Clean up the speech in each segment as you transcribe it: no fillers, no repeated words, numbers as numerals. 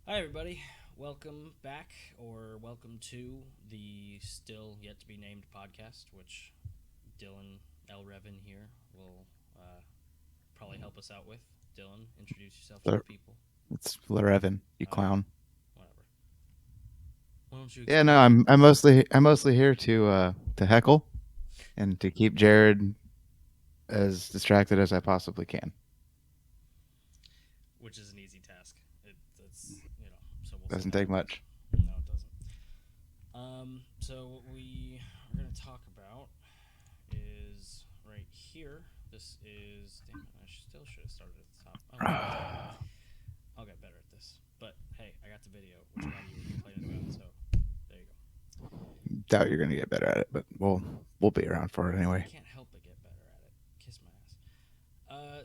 Hi, everybody. Welcome back, or welcome to the still yet to be named podcast, which Dylan L. Revin here will probably help us out with. Dylan, introduce yourself to the people. It's Larevin, you All right, clown. whatever. Why don't you Yeah, no, explain? I'm mostly here to heckle and to keep Jared as distracted as I possibly can. Which is an easy task. That's so we'll see Doesn't how take it goes. much. No, it doesn't. So what we are going to talk about is right here. This is. Damn it! Still should have started at the top. I'll get better at this. But hey, I got the video, which a lot of you were complaining about. So there you go. Doubt you're gonna get better at it, but we'll be around for it I anyway. can't help but get better at it. Kiss my ass.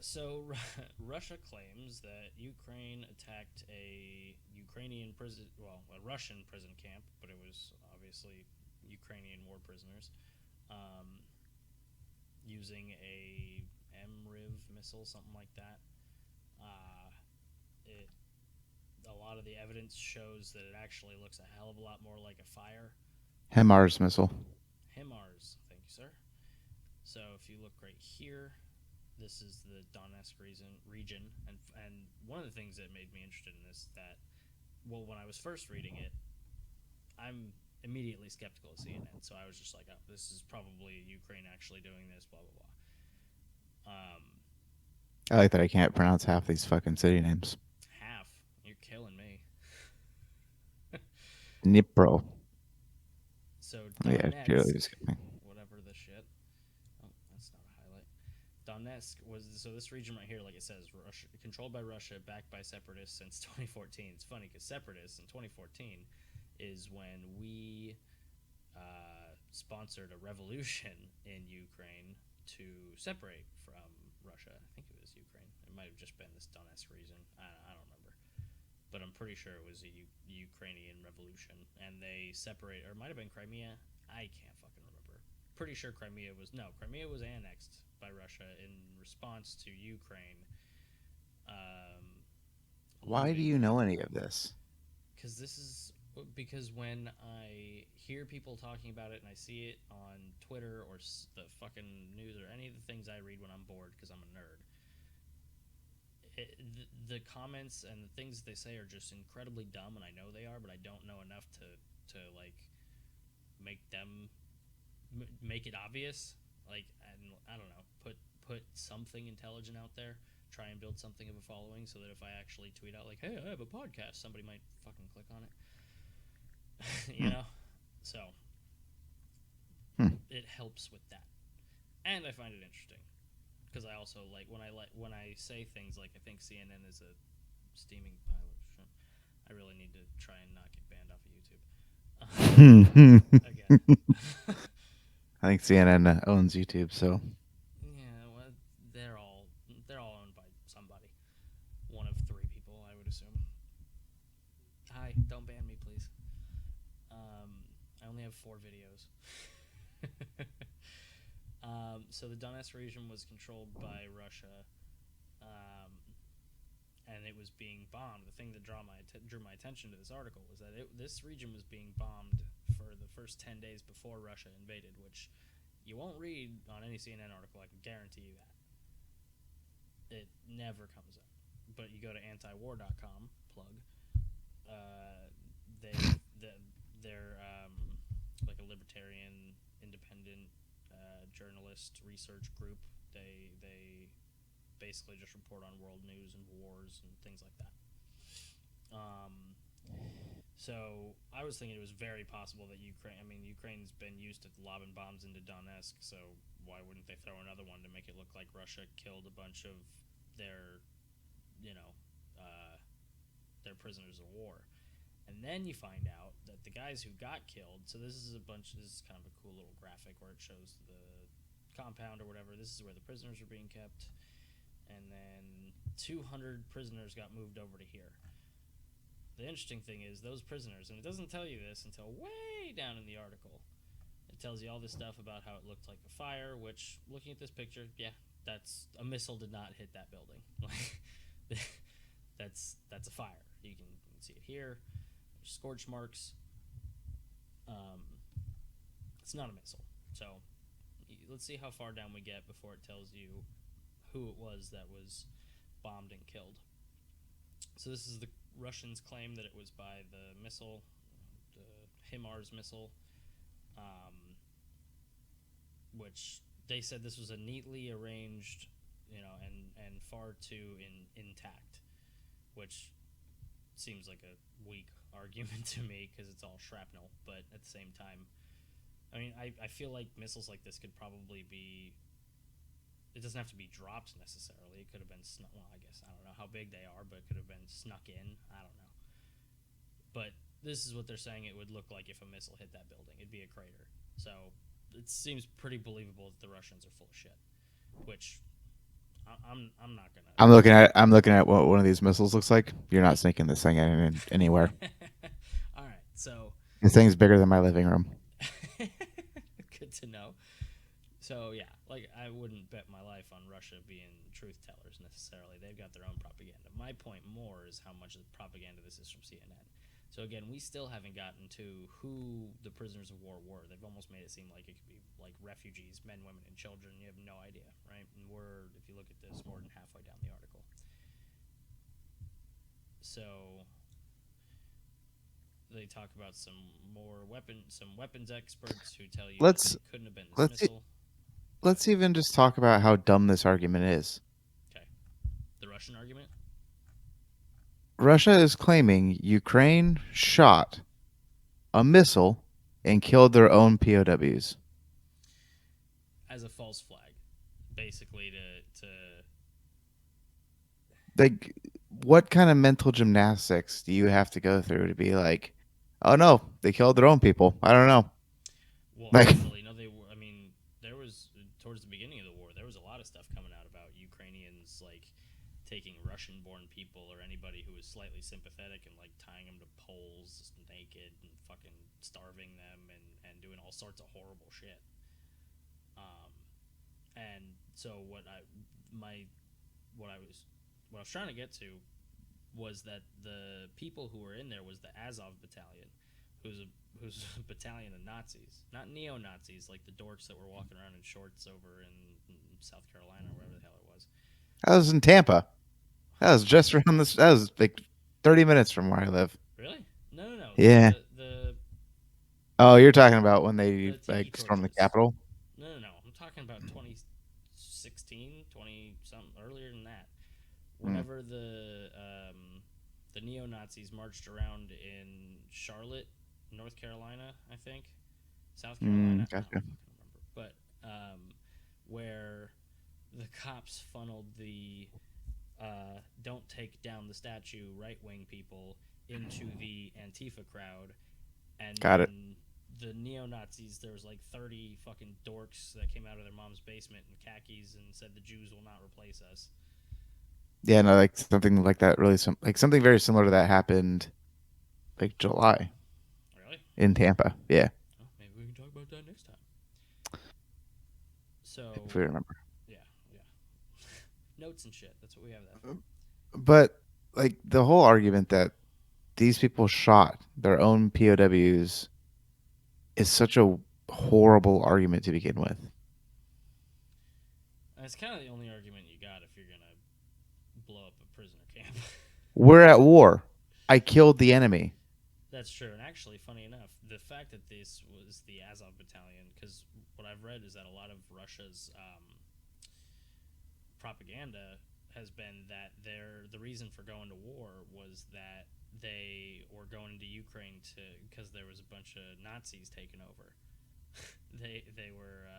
So Russia claims that Ukraine attacked a Ukrainian prison, well, a Russian prison camp, but it was obviously Ukrainian war prisoners, um, using a MRIV missile, something like that. Uh, it A lot of the evidence shows that it actually looks a hell of a lot more like a fire. HIMARS missile. HIMARS, thank you, sir. So if you look right here, this is the Donetsk region, and one of the things that made me interested in this that, well, when I was first reading it, I'm immediately skeptical of CNN, so I was just like, oh, this is probably Ukraine actually doing this, blah blah blah. I like that I can't pronounce half these fucking city names. Half, you're killing me. Dnipro. So Oh, yeah, Donetsk, cheerleaders just got me. whatever the shit. Oh, that's not a highlight. Donetsk was so this region right here, like it says, Russia, controlled by Russia, backed by separatists since 2014. It's funny because separatists in 2014 is when we sponsored a revolution in Ukraine to separate from Russia. I think it was Ukraine. It might have just been this Donetsk region. I don't remember, but I'm pretty sure it was a Ukrainian revolution, and they separate, or it might have been Crimea. I can't fucking remember. Pretty sure Crimea was annexed by Russia in response to Ukraine um, Why do leaving. you know any of this? Because when I hear people talking about it and I see it on Twitter or the fucking news or any of the things I read when I'm bored because I'm a nerd, the comments and the things they say are just incredibly dumb, and I know they are, but I don't know enough to like make them make it obvious. Like, I don't know, put something intelligent out there. Try and build something of a following so that if I actually tweet out like, "Hey, I have a podcast," somebody might fucking click on it. Hmm. So Hmm. it helps with that, and I find it interesting because I also when I say things like I think CNN is a steaming pile of shit. I really need to try and not get banned off of YouTube again. I think CNN owns YouTube, so Yeah, well, they're all owned by somebody. One of three people, I would assume. Hi, don't ban me, please. I only have 4 videos. So the Donetsk region was controlled by Russia, um, and it was being bombed. The thing that drew my attention to this article was that this region was being bombed for the first 10 days before Russia invaded, which you won't read on any CNN article. I can guarantee you that it never comes up. But you go to antiwar.com, plug. Uh, they they're like a libertarian, independent journalist research group. They basically just report on world news and wars and things like that. Um, so I was thinking it was very possible that Ukraine. I mean, Ukraine's been used to lobbing bombs into Donetsk, so why wouldn't they throw another one to make it look like Russia killed a bunch of their, you know, uh, their prisoners of war? And then you find out that the guys who got killed. So this is a bunch. This is kind of a cool little graphic where it shows the compound or whatever. This is where the prisoners are being kept, and then 200 prisoners got moved over to here. The interesting thing is those prisoners, and it doesn't tell you this until way down in the article. It tells you all this stuff about how it looked like a fire. Which, looking at this picture, yeah, that's a missile did not hit that building. Like that's a fire. You can see it here. There's scorch marks. Um, it's not a missile. So let's see how far down we get before it tells you who it was that was bombed and killed. So this is the Russians' claim that it was by the missile, the HIMARS missile, um, which they said this was a neatly arranged, and far too intact, which seems like a weak argument to me because it's all shrapnel. But at the same time, I mean, I feel like missiles like this could probably be. It doesn't have to be dropped necessarily. It could have been snuck. Well, I guess I don't know how big they are, but it could have been snuck in. I don't know. But this is what they're saying it would look like if a missile hit that building. It'd be a crater. So it seems pretty believable that the Russians are full of shit. Which I'm not gonna. I'm looking at what one of these missiles looks like. You're not sinking this thing anywhere. All right, so This thing's bigger than my living room. good to know. So yeah, like I wouldn't bet my life on Russia being truth tellers necessarily. They've got their own propaganda. My point more is how much of the propaganda this is from CNN. So again, we still haven't gotten to who the prisoners of war were. They've almost made it seem like it could be like refugees, men, women, and children. You have no idea, right? And we're, if you look at this, more than halfway down the article. So they talk about some weapons experts who tell you that Let's it couldn't have been this let's missile. let's even just talk about how dumb this argument is. Okay, the Russian argument. Russia is claiming Ukraine shot a missile and killed their own POWs. As a false flag, basically to Like, what kind of mental gymnastics do you have to go through to be like, oh no, they killed their own people? I don't know. well, Like, actually, no, they were. I mean, there was towards the beginning of the war, there was a lot of stuff coming out about Ukrainians like taking Russian-born people or anybody who was slightly sympathetic and like tying them to poles naked and fucking starving them and doing all sorts of horrible shit. Um, and so my what I was what I was trying to get to was that the people who were in there was the Azov battalion, who's a battalion of Nazis, not neo Nazis like the dorks that were walking around in shorts over in South Carolina or wherever the hell it was. I was in Tampa. That was just around this. That was like 30 minutes from where I live. Really? No, no, no. Yeah. The Oh, you're talking about when they the tiki like stormed the torches. Capitol? No, no, no. I'm talking about 2016, 20 something earlier than that. Mm, Whenever the neo Nazis marched around in Charlotte, North Carolina, I think, South Carolina. I don't gotcha. fucking remember, but where the cops funneled the "Don't take down the statue" right wing people into the Antifa crowd, and Got it. then the neo Nazis. There was like 30 fucking dorks that came out of their mom's basement in khakis and said the Jews will not replace us. Yeah, no, like something like that. Really, like something very similar to that happened like July Really? in Tampa. Yeah, Oh, maybe we can talk about that next time. if So, we remember. yeah, yeah. Notes and shit. That's what we have that for. But like the whole argument that these people shot their own POWs is such a horrible argument to begin with. And it's kind of the only argument you got if you're gonna blow up a prisoner camp. We're at war. I killed the enemy. That's true. And actually, funny enough, the fact that this was the Azov battalion, because what I've read is that a lot of Russia's propaganda has been that the reason for going to war was that they were going into Ukraine to because there was a bunch of Nazis taking over. They were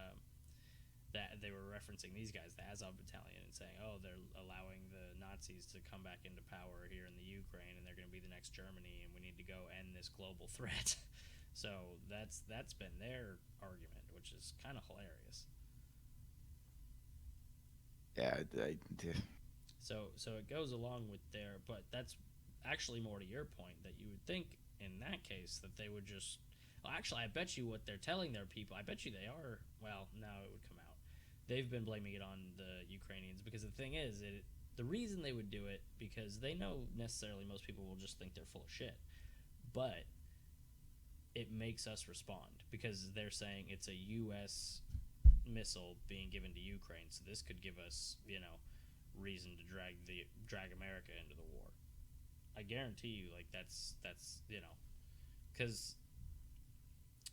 that they were referencing these guys, the Azov battalion, and saying, "Oh, they're allowing the Nazis to come back into power here in the Ukraine, and they're going to be the next Germany, and we need to go end this global threat." So that's been their argument, which is kind of hilarious. Yeah, So it goes along with their, but that's actually more to your point that you would think in that case that they would just. Well, actually, I bet you what they're telling their people. I bet you they are. Well, now it would come out. They've been blaming it on the Ukrainians because the thing is, the reason they would do it because they know necessarily most people will just think they're full of shit, but it makes us respond because they're saying it's a U.S. missile being given to Ukraine, so this could give us, reason to drag America into the war. I guarantee you, like that's because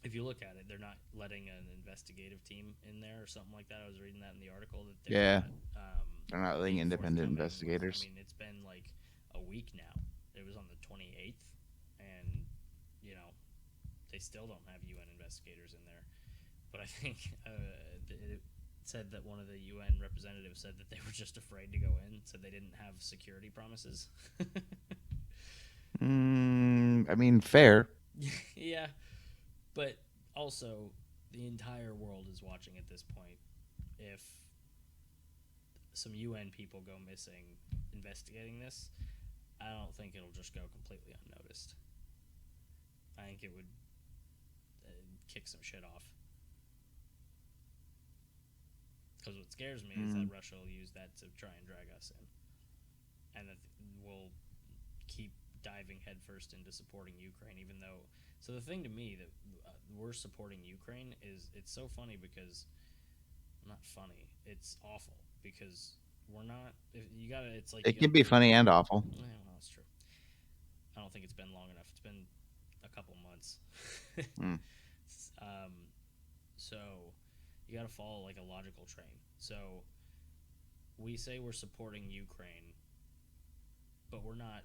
if you look at it, they're not letting an investigative team in there or something like that. I was reading that in the article that they're Yeah, not they're not letting being independent forthcoming with. I investigators. mean, it's been like a week now. It was on the 28th, and you know they still don't have UN investigators in there. But I think it said that one of the UN representatives said that they were just afraid to go in, said they didn't have security promises. I mean, fair. Yeah, but also the entire world is watching at this point. If some UN people go missing investigating this, I don't think it'll just go completely unnoticed. I think it would kick some shit off. Because what scares me is that Mm. Russia will use that to try and drag us in, and that we'll keep diving headfirst into supporting Ukraine, even though. So the thing to me that we're supporting Ukraine is it's so funny because not funny, it's awful because we're not. If you gotta, it's like It you can gotta be be. funny and awful. Well, that's true. I don't think it's been long enough. It's been a couple months. Mm. um, so you got to follow like a logical train. So we say we're supporting Ukraine, but we're not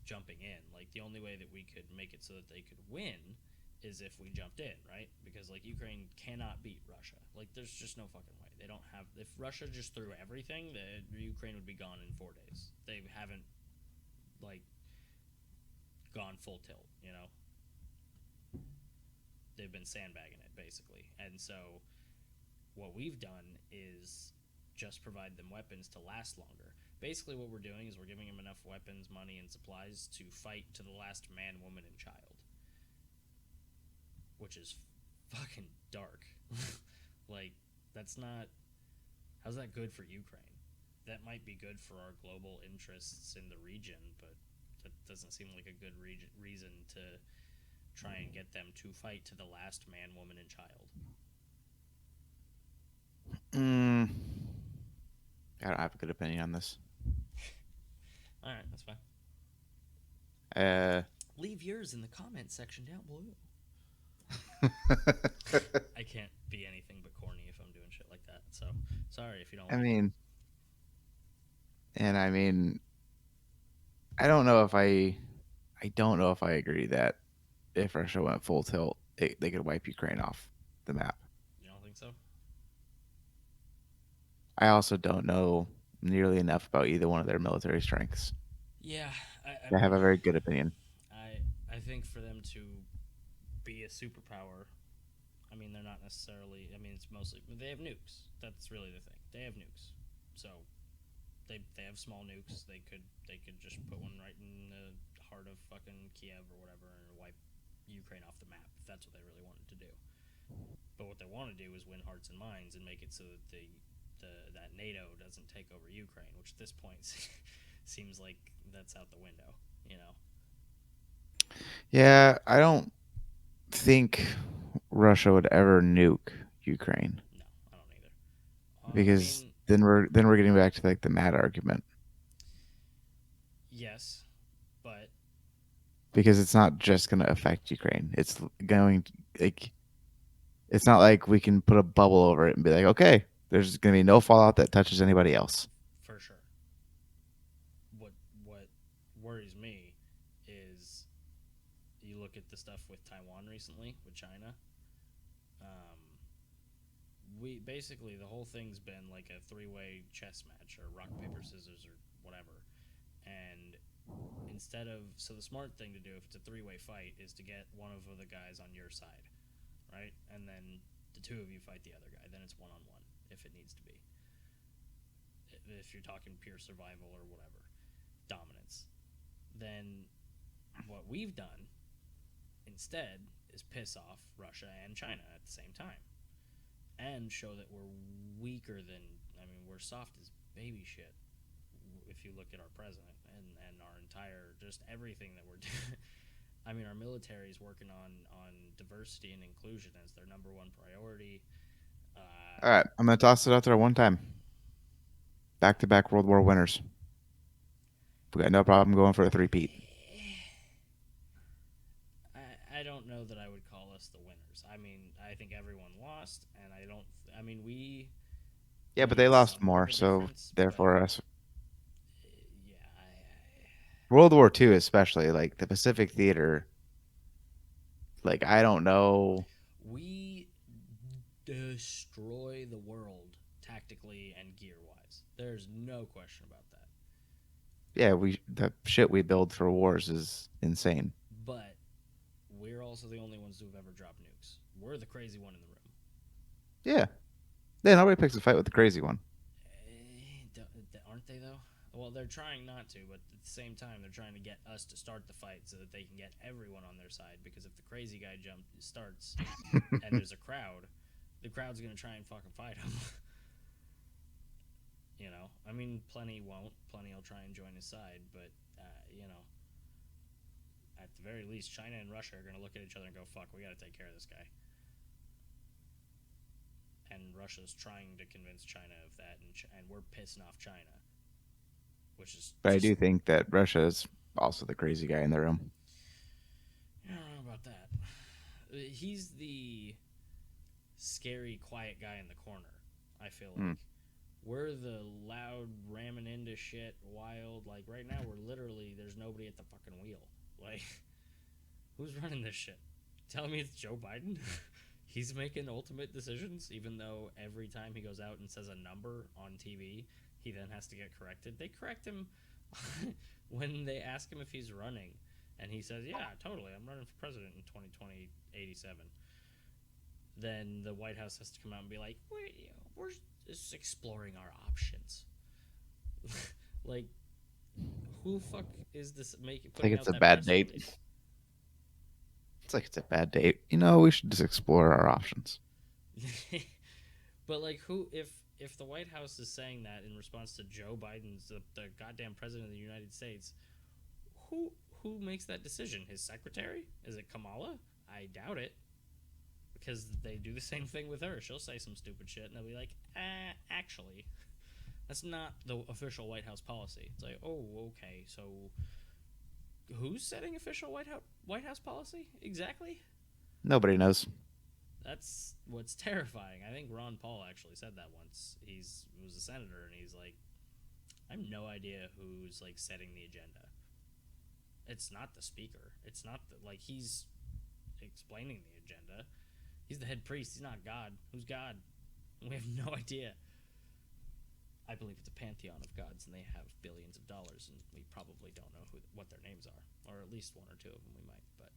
jumping in. Like the only way that we could make it so that they could win is if we jumped in, right? Because like Ukraine cannot beat Russia. Like there's just no fucking way. They don't have. If Russia just threw everything, Ukraine would be gone in 4 days. They haven't like gone full tilt. They've been sandbagging it basically, and so what we've done is just provide them weapons to last longer. Basically, what we're doing is we're giving them enough weapons, money, and supplies to fight to the last man, woman, and child, which is fucking dark. Like, that's not. How's that good for Ukraine? That might be good for our global interests in the region, but that doesn't seem like a good reason to try and get them to fight to the last man, woman, and child. Mm. I don't have a good opinion on this. All right, that's fine. Uh, Leave yours in the comments section down below. I can't be anything but corny if I'm doing shit like that. So sorry if you don't I like it. mean, and I mean, I don't know if I don't know if I agree that if Russia went full tilt, they could wipe Ukraine off the map. You don't think so? I also don't know nearly enough about either one of their military strengths Yeah, I to have mean, a very good opinion. I think for them to be a superpower, I mean they're not necessarily. I mean it's mostly they have nukes. That's really the thing. They have nukes, so they have small nukes. They could just put one right in the heart of fucking Kiev or whatever and wipe Ukraine off the map if that's what they really wanted to do. But what they want to do is win hearts and minds and make it so that that NATO doesn't take over Ukraine, which at this point seems like that's out the window. You know? Yeah, I don't think Russia would ever nuke Ukraine No, I don't either. I because mean, then we're getting back to like the mad argument yes, but because it's not just going to affect Ukraine. It's going to, like it's not like we can put a bubble over it and be like, okay, there's going to be no fallout that touches anybody else. for sure. What worries me is you look at the stuff with Taiwan recently with China. Um, we basically the whole thing's been like a three-way chess match or rock paper scissors or whatever, and instead of so the smart thing to do if it's a three-way fight is to get one of the guys on your side, right, and then the two of you fight the other guy. Then it's one-on-one if it needs to be. If you're talking pure survival or whatever, dominance. Then what we've done instead is piss off Russia and China at the same time and show that we're weaker than. I mean, we're soft as baby shit if you look at our president and our entire just everything that we're doing. I mean, our military is working on diversity and inclusion as their number one priority. All Uh, right, I'm gonna toss it out there one time. Back to back World War winners. We got no problem going for a three-peat. I don't know that I would call us the winners. I mean, I think everyone lost, and I don't. I mean, we Yeah, but they made lost somewhat of more, a so difference, but therefore us. yeah, World War II, especially like the Pacific Theater. Like I don't know. we destroy the world tactically and gear wise. There's no question about that. Yeah, we the shit we build for wars is insane. But we're also the only ones who have ever dropped nukes. We're the crazy one in the room. Yeah, yeah. Nobody picks a fight with the crazy one. Aren't they though? Well, they're trying not to, but at the same time, they're trying to get us to start the fight so that they can get everyone on their side. Because if the crazy guy starts and there's a crowd, the crowd's gonna try and fucking fight him. I mean, plenty won't. Plenty will try and join his side, but at the very least, China and Russia are gonna look at each other and go, "Fuck, we gotta take care of this guy." And Russia's trying to convince China of that, and we're pissing off China, which is But I just do think that Russia is also the crazy guy in the room. I don't know about that. He's the scary, quiet guy in the corner. I feel Hmm. like we're the loud, ramming into shit, wild. Like right now, we're literally there's nobody at the fucking wheel. Like who's running this shit? Tell me it's Joe Biden. He's making ultimate decisions, even though every time he goes out and says a number on TV, he then has to get corrected. They correct him when they ask him if he's running, and he says, "Yeah, totally, I'm running for president in 2020 87." Then the White House has to come out and be like, we're just exploring our options." Like, who fuck is this It's like putting it's out a that bad press date. release? It's like it's a bad date. We should just explore our options. But like, if the White House is saying that in response to Joe Biden's the goddamn president of the United States, who who makes that decision? His secretary? Is it Kamala? I doubt it, because they do the same thing with her. She'll say some stupid shit, and they'll be like, actually, that's not the official White House policy. It's like, oh, okay, so who's setting official White House policy exactly? Nobody knows. That's what's terrifying. I think Ron Paul actually said that once. He was a senator, and he's like, I have no idea who's like setting the agenda. It's not the speaker. It's not like he's explaining the agenda. He's the head priest. He's not God. Who's God? We have no idea. I believe it's a pantheon of gods, and they have billions of dollars, and we probably don't know what their names are, or at least one or two of them we might. But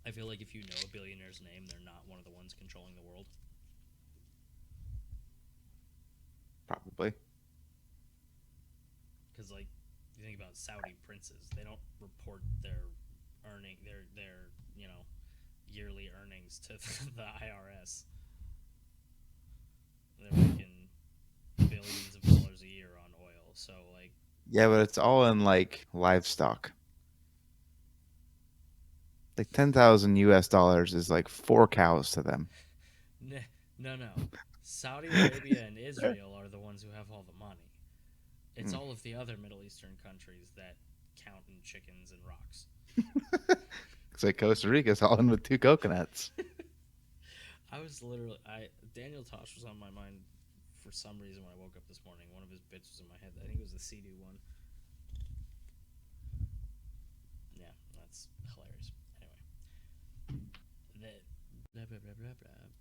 I feel like if you know a billionaire's name, they're not one of the ones controlling the world. Probably. Because like, you think about Saudi princes, they don't report their yearly earnings to the IRS. They're making billions of dollars a year on oil. So like, Yeah, but it's all in like livestock. Like 10,000 US dollars is like 4 cows to them. no. Saudi Arabia and Israel are the ones who have all the money. It's Hmm. all of the other Middle Eastern countries that count in chickens and rocks. It's like Costa Rica's all in with 2 coconuts. I was Daniel Tosh was on my mind for some reason when I woke up this morning. One of his bits was in my head. I think it was the Sea-Doo one. Yeah, that's hilarious. Anyway,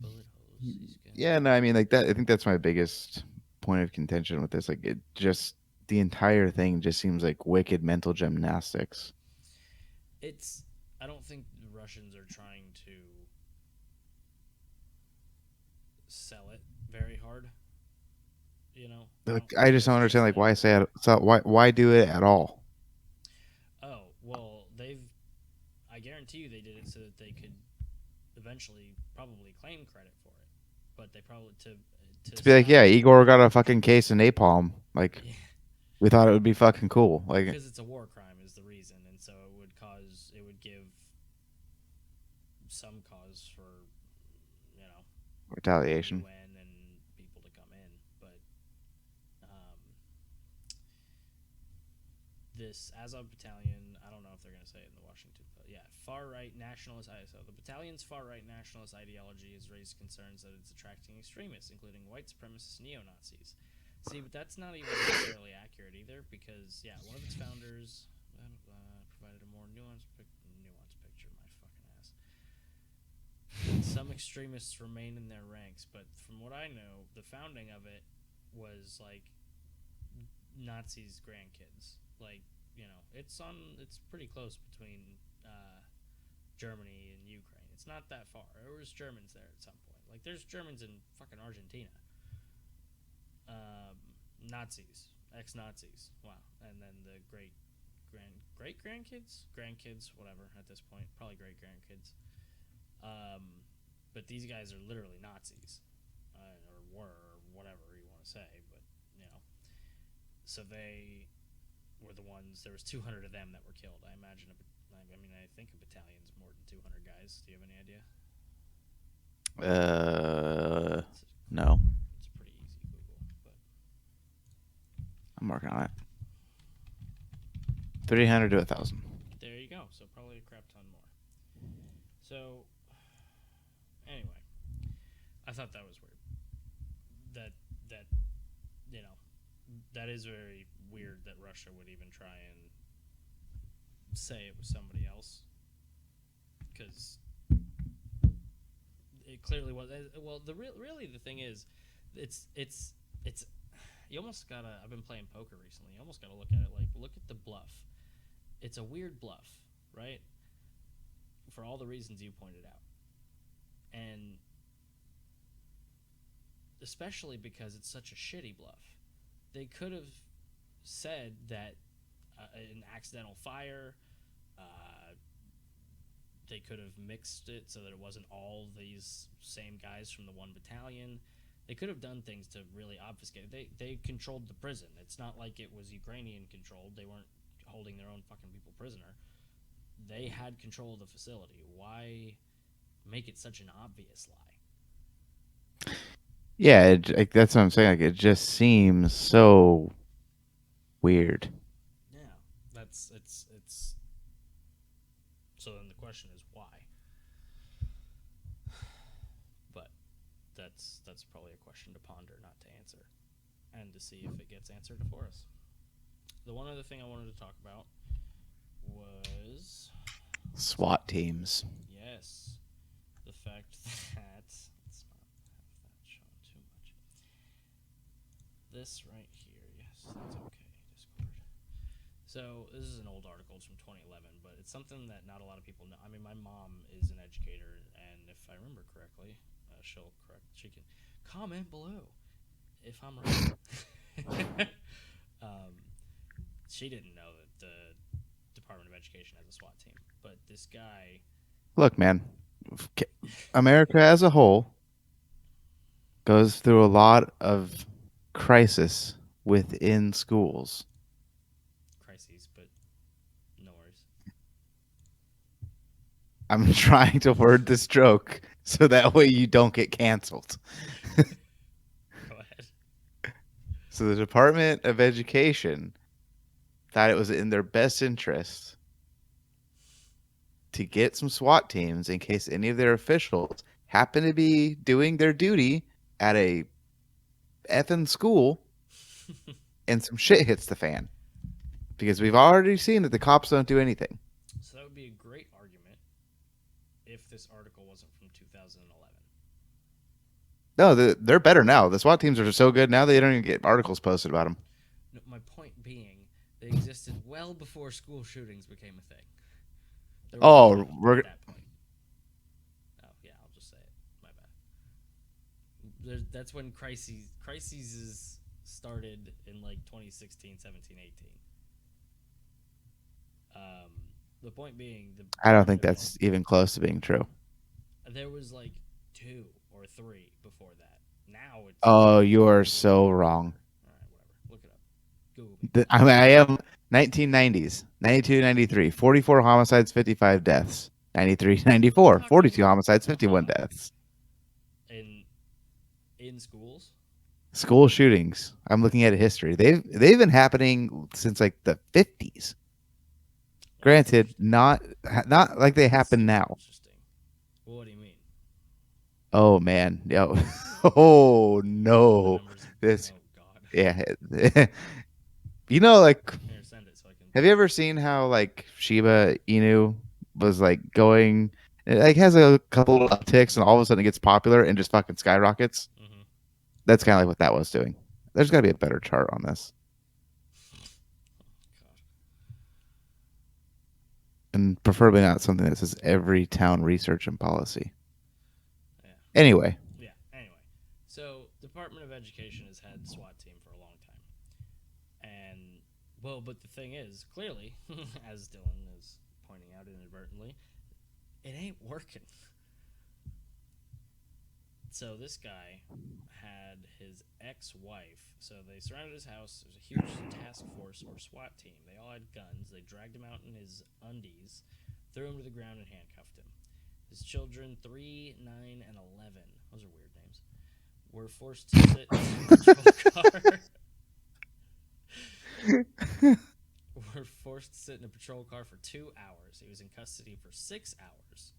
bullet holes. He's gonna. Yeah, no, I mean like that. I think that's my biggest point of contention with this. Like it just the entire thing just seems like wicked mental gymnastics. It's. I don't think the Russians are trying to sell it very hard. I don't Like think I just it's don't just understand like that. why say it. So why do it at all? Oh well, they've. I guarantee you, they did it so that they could eventually probably claim credit for it, but they probably to To be like, stop yeah, Igor got a fucking case of napalm. Like, we thought it would be fucking cool. Like, because it's a war crime is the reason, and so it would give some cause for you know retaliation. UN and people to come in, but um, this Azov battalion, I don't know if they're going to say it in the Washington Post. Yeah, far right nationalist. So the battalion's far right nationalist ideology has raised concerns that it's attracting extremists, including white supremacist neo Nazis. See, but that's not even necessarily accurate either, because yeah, one of its founders provided a more nuanced picture. My fucking ass. Some extremists remain in their ranks, but from what I know, the founding of it was like Nazis' grandkids. Like, it's pretty close between uh, Germany and Ukraine. It's not that far. There was Germans there at some point. Like, there's Germans in fucking Argentina. Um, Nazis, ex-Nazis. Wow. And then the great grandkids, whatever. At this point, probably great grandkids. But these guys are literally Nazis, or were, or whatever you want to say. But you know, so they were the ones. There was 200 of them that were killed. I imagine. I think a battalion's more than 200 guys. Do you have any idea? Uh, It's a, no, it's a pretty easy Google, but I'm working on it. 300 to 1,000. there you go. So probably a crap ton more. So anyway, I thought that was weird. That you know that is very weird that Russia would even try and say it was somebody else, because it clearly was. Well, really the thing is, it's you almost gotta. I've been playing poker recently. You almost gotta look at it like look at the bluff. It's a weird bluff, right? For all the reasons you pointed out, and especially because it's such a shitty bluff. They could have said that an accidental fire. Uh, they could have mixed it so that it wasn't all these same guys from the one battalion. They could have done things to really obfuscate it. They controlled the prison. It's not like it was Ukrainian controlled. They weren't holding their own fucking people prisoner. They had control of the facility. Why make it such an obvious lie? Yeah, like, that's what I'm saying. Like, it just seems so weird. Yeah, it's. So then the question is why? But that's probably a question to ponder, not to answer, and to see if it gets answered for us. The one other thing I wanted to talk about was SWAT teams. yes, the fact that let's not have that shown too much. This right here, yes, that's okay. Discord. So this is an old article. It's from 2011, but it's something that not a lot of people know. I mean, my mom is an educator, and if I remember correctly, she'll correct. She can comment below if I'm right. um, she didn't know that the Department of Education has a SWAT team, but this guy, Look, man, America as a whole goes through a lot of crisis within schools. crises, but no worries. I'm trying to word this joke so that way you don't get canceled. Go ahead. So the Department of Education thought it was in their best interest to get some SWAT teams in case any of their officials happen to be doing their duty at a effing school and some shit hits the fan. Because we've already seen that the cops don't do anything. So that would be a great argument if this article wasn't from 2011. No, they're better now. The SWAT teams are so good now they don't even get articles posted about them. No, my point being, they existed well before school shootings became a thing. There was a lot Oh, of them we're at that point. Oh yeah, I'll just say it. My bad. That's when crises started in like 2016, 17, 18. Um, the point being, the I don't think you that's even close to being true. there was like two or three before that. Now it's Oh, you are so wrong. all right. Whatever. Look it up. Google me. I mean, I am 1990s, 92, 93, 44 homicides, 55 deaths. 93, We're 94, talking. 42 homicides, Hold 51 on. deaths. In schools. School shootings. I'm looking at history. They've been happening since like the 50s. That's Granted, interesting. not like they That's happen super now. interesting. Well, what do you mean? Oh man, yo, oh The no, numbers. this Oh God. yeah. Like, Here, send it so I can. have you ever seen how like Shiba Inu was like going? It like has a couple of upticks, and all of a sudden it gets popular and just fucking skyrockets. Mm-hmm. That's kind of like what that was doing. There's got to be a better chart on this, God. and preferably not something that says every town research and policy. Yeah. Anyway, Yeah. Anyway, so Department of Education has had SWAT team for a long time, and well, but the thing is, clearly, as Dylan is pointing out inadvertently, it ain't working. So this guy had his ex-wife. So they surrounded his house. There's a huge task force or SWAT team. They all had guns. They dragged him out in his undies, threw him to the ground, and handcuffed him. His children, 3, 9, and 11, those are weird names, were forced to sit in a patrol car. were forced to sit in a patrol car for 2 hours. He was in custody for 6 hours.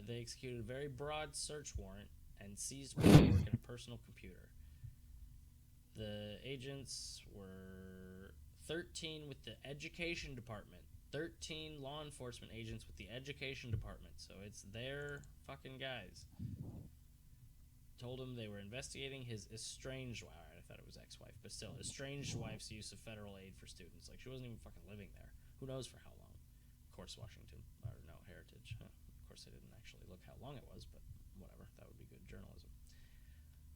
They executed a very broad search warrant and seized paperwork and a personal computer. The agents were 13 with the education department. 13 law enforcement agents with the education department. So it's their fucking guys. Told him they were investigating his estranged wife. I thought it was ex-wife, but still, estranged wife's use of federal aid for students. Like, she wasn't even fucking living there. Who knows for how long? Of course, Washington. Or no, Heritage. Huh. Of course, they didn't actually look how long it was, but whatever. That would be good journalism.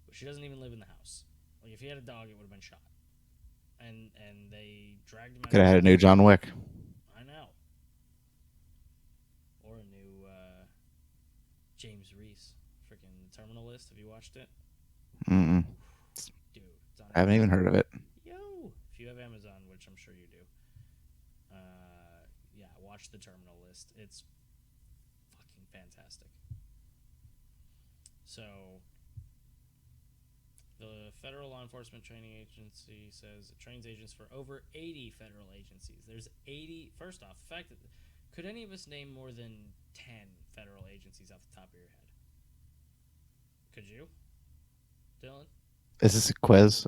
But she doesn't even live in the house. Like, if he had a dog, it would have been shot. And they dragged him out could of have his had a new house. John Wick. I know. Or a new James Reese. Freaking Terminal List. Have you watched it? Mm-mm. Dude, it's on I haven't even Amazon. heard of it. Yo! If you have Amazon, which I'm sure you do, yeah, watch the Terminal List. It's fucking fantastic. So, the Federal Law Enforcement Training Agency says it trains agents for over 80 federal agencies. There's 80. First off, the fact that could any of us name more than 10 federal agencies off the top of your head? Could you, Dylan? Is this a quiz?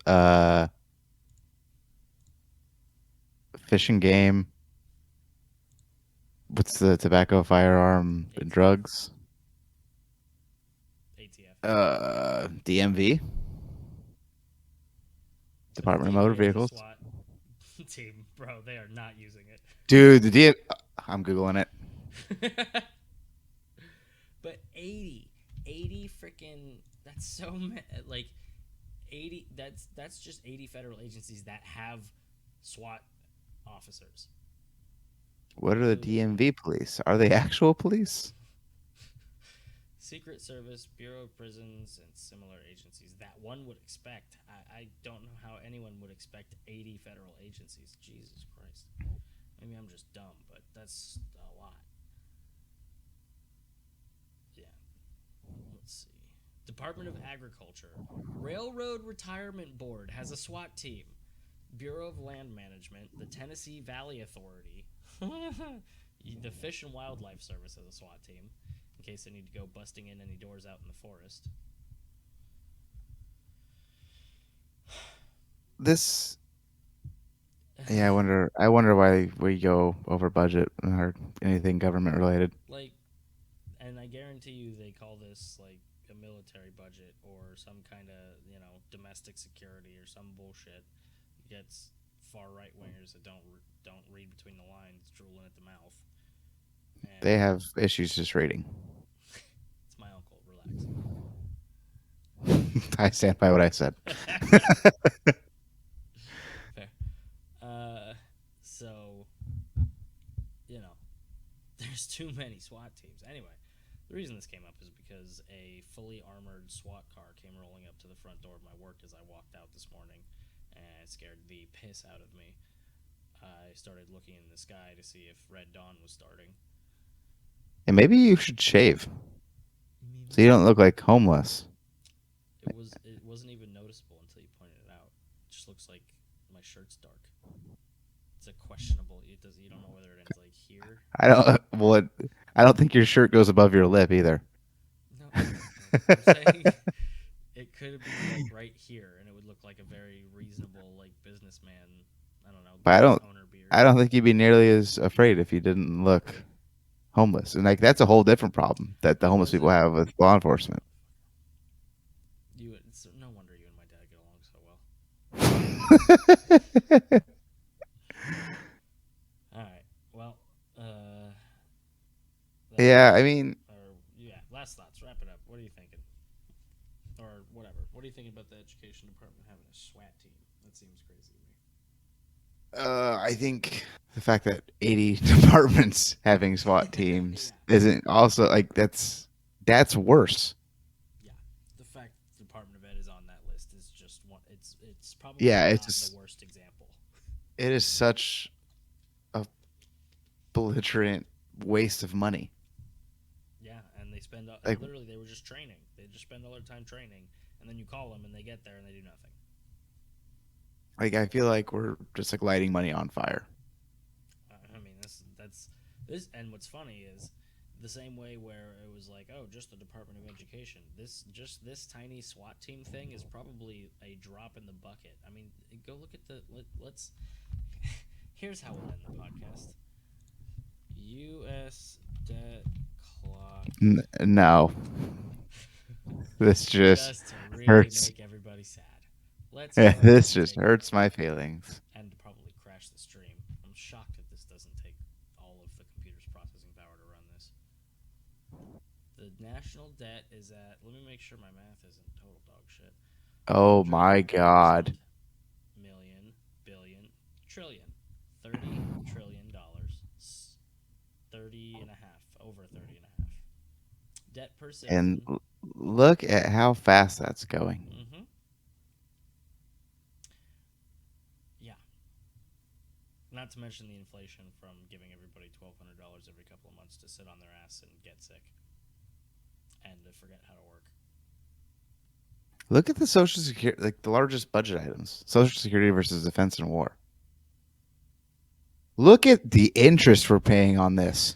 Fish and game. What's the tobacco, firearm, and ATF. drugs? ATF. DMV, So the Department of Motor DMV has a Vehicles. SWAT team, bro. They are not using Dude, I'm googling it. it. But 80 freaking. That's so like 80. That's just 80 federal agencies that have SWAT officers. What are the Literally DMV police? Are they actual police? Secret Service, Bureau of Prisons, and similar agencies that one would expect. I don't know how anyone would expect 80 federal agencies. Jesus Christ. Maybe I'm just dumb, but that's a lot. Yeah. Let's see. Department of Agriculture. Railroad Retirement Board has a SWAT team. Bureau of Land Management, the Tennessee Valley Authority, the Fish and Wildlife Service has a SWAT team in case they need to go busting in any doors out in the forest. This, yeah, I wonder why we go over budget or anything government related. Like, and I guarantee you they call this like a military budget or some kind of, domestic security or some bullshit. Gets far right wingers that don't read between the lines, drooling at the mouth. And They have issues just reading. it's my uncle. Relax. I stand by what I said. Fair. So, you know, there's too many SWAT teams. Anyway, The reason this came up is because a fully armored SWAT car came rolling up to the front door of my work as I walked out this morning, and it scared the piss out of me. I started looking in the sky to see if Red Dawn was starting. And maybe you should shave so you Maybe don't look like homeless. it wasn't even noticeable until you pointed it out. It just looks like my shirt's dark. It's a questionable. It does. You don't know whether it ends like here. I don't. Well, I don't think your shirt goes above your lip either. No, I'm saying it could be like right here, and it would look like a very reasonable like businessman. I don't know, But I business don't. owner beard. I don't think you'd be nearly as afraid if you didn't look homeless. And like that's a whole different problem that the It homeless was people a have with law enforcement. you. It's no wonder you and my dad get along so well. All right. Well, that's Yeah, I mean, or yeah. Last thoughts. Wrap it up. What are you thinking? Or whatever. What are you thinking about the education department having a SWAT team? That seems crazy to me. I think the fact that 80 departments having SWAT teams Yeah. isn't also like that's worse. Yeah. The fact the Department of Ed is on that list is just one. It's probably Yeah, it's not the just worst example. it is such a belligerent waste of money. Yeah, and they spend Like literally they were just training. They just spend all their time training, and then you call them and they get there and they do nothing. like I feel like we're just like lighting money on fire. I mean, this. And what's funny is the same way where it was like, oh, just the Department of Education. This tiny SWAT team thing is probably a drop in the bucket. I mean, go look at the. Let's. Here's how we'll end the podcast. U.S. debt clock. No, this just Just to really hurts. make everybody sad. Let's go ahead This and just take a hurts break my feelings. and probably crash the stream. I'm shocked that this doesn't take all of the computer's processing power to run this. The national debt is at. Let me make sure my math isn't total dog shit. Oh Hundred my thousand god. million billion trillion. $30 trillion. 30 and a half. Over 30 and a half. Debt per And citizen. look at how fast that's going. Mm-hmm. Yeah. Not to mention the inflation from giving everybody $1,200 every couple of months to sit on their ass and get sick and to forget how to work. Look at the social security, like the largest budget items: social security versus defense and war. Look at the interest we're paying on this.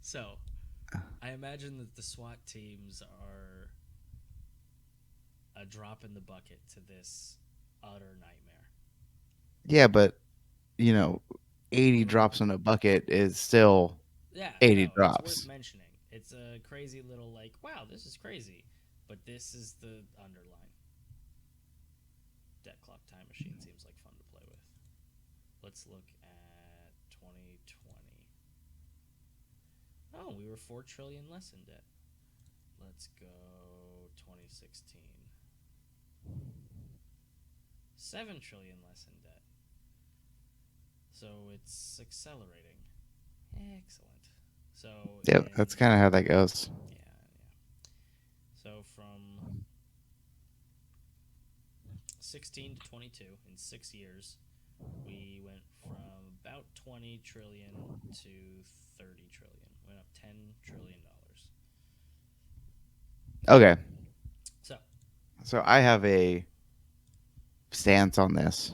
So, I imagine that the SWAT teams are a drop in the bucket to this utter nightmare. Yeah, but you know, 80 Let me. drops in a bucket is still Yeah, 80 no, it's worth drops. mentioning. It's a crazy little, like, wow, this is crazy. But this is the underline. Debt clock time machine seems like fun to play with. Let's look at 2020. Oh, we were 4 trillion less in debt. Let's go 2016. 7 trillion less in debt. So it's accelerating. Excellent. So Yep, that's kind of how that goes. yeah. So from 16 to 22 in 6 years, we went from about 20 trillion to 30 trillion. Went up 10 trillion dollars. Okay, So, so I have a stance on this.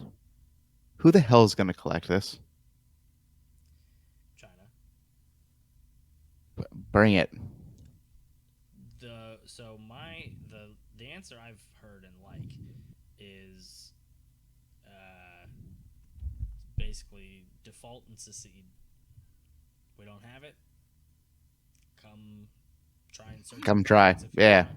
Who the hell is going to collect this? China. Bring it. The answer I've heard and like is basically default and secede. We don't have it. Come try and search Come your try. pockets if you Yeah. want.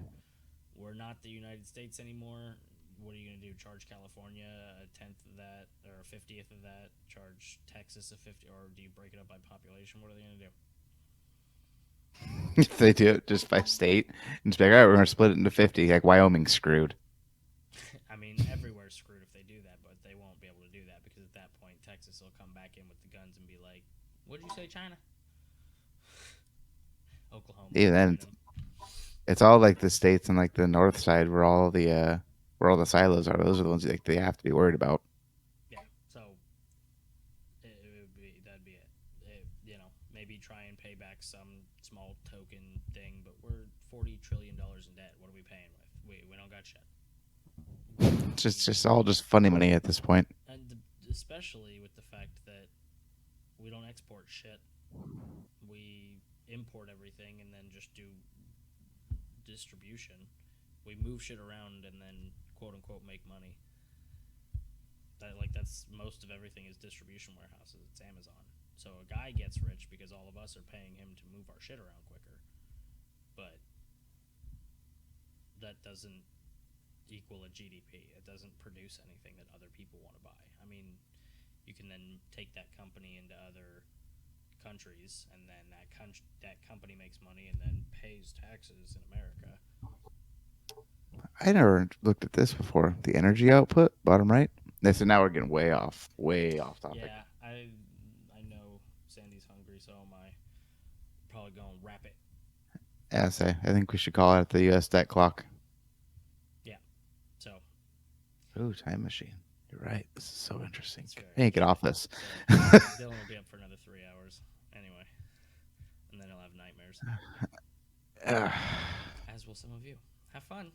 We're not the United States anymore. What are you going to do? Charge California a tenth of that or a 50th of that? Charge Texas a 50, or do you break it up by population? What are they going to do? If they do it just by state and just be like, all right, we're going to split it into 50, like Wyoming's screwed. I mean, everywhere's screwed if they do that, but they won't be able to do that because at that point, Texas will come back in with the guns and be like, "What'd you say, China?" Oklahoma, Even then, Freedom. it's all like the states on like the north side where all the silos are. Those are the ones like they have to be worried about. Yeah, so it would be that'd be maybe try and pay back some small token thing, but we're $40 trillion in debt. What are we paying with? We don't got shit. It's We just all just funny money at this point. and especially with the fact that we don't export shit. We import everything and then just do distribution. We move shit around and then quote unquote make money. That's most of everything is distribution warehouses. It's Amazon. So a guy gets rich because all of us are paying him to move our shit around quicker. But that doesn't equal a GDP. It doesn't produce anything that other people want to buy. I mean, you can then take that company into other countries, and then that company makes money and then pays taxes in America. I never looked at this before. The energy output, bottom right. So now we're getting way off topic. Yeah, I know Sandy's hungry, so am I. Probably going to wrap it. Yeah, I think we should call it the U.S. debt clock. Yeah. So Ooh, time machine. You're right. This is so interesting. it's very I can't get interesting. off this. So Dylan will be up for another 3 hours anyway, and then he'll have nightmares. As will some of you. Have fun.